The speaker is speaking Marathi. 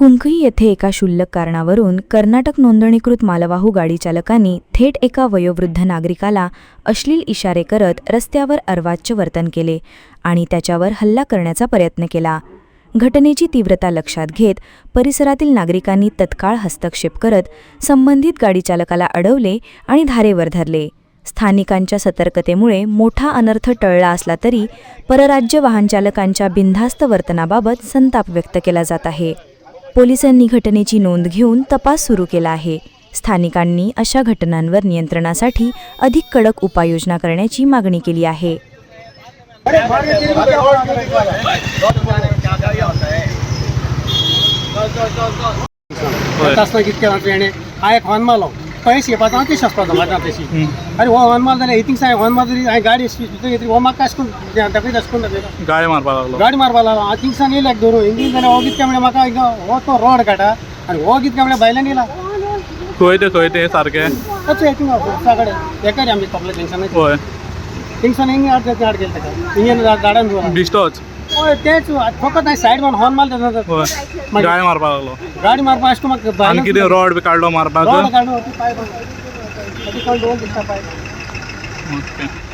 कुंकई येथे एका क्षुल्लक कारणावरून कर्नाटक नोंदणीकृत मालवाहू गाडी चालकांनी थेट एका वयोवृद्ध नागरिकाला अश्लील इशारे करत रस्त्यावर अर्वाच्य वर्तन केले आणि त्याच्यावर हल्ला करण्याचा प्रयत्न केला। घटनेची तीव्रता लक्षात घेत परिसरातील नागरिकांनी तत्काळ हस्तक्षेप करत संबंधित गाडी चालकाला अडवले आणि धारेवर धरले। स्थानिकांच्या सतर्कतेमुळे मोठा अनर्थ टळला असला तरी परराज्य वाहनचालकांच्या बिनधास्त वर्तनाबाबत संताप व्यक्त केला जात आहे। पोलिसांनी घटनेची नोंद घेऊन तपास सुरू केला आहे। स्थानिकांनी अशा घटनांवर नियंत्रणासाठी अधिक कडक उपाययोजना करण्याची मागणी केली आहे। पैसे पाहता ते शस्त्र माझ्या तशी अरे हो हनुमान झाले इथिंग साहेब हनुमान जरी गाडी येते हो मग काशकून तकलीफ असकून गाडी मारपा लागलो आय थिंक सांग येईल एक दोन इंग्लिश जाल्यार हो कितके म्हळ्यार म्हाका हो तो रोड काटा आनी हो कितके म्हळ्यार भायल्यान येयला खंय ते सारकें तशें आय थिंक कडेन एकाच आमचे तकले टेंशन होय थिंगसान हिंग हाड गेले ताका हिंग गाड्यान दिसतोच हय तेच फकत हांवें सायड मारून हॉर्न मारता गाडी मारपा लागलो गाडी मारपा अशें म्हाका आनी कितें रॉड बी काडलो मारपाक रोड काडलो पाय दिसता पाय ओके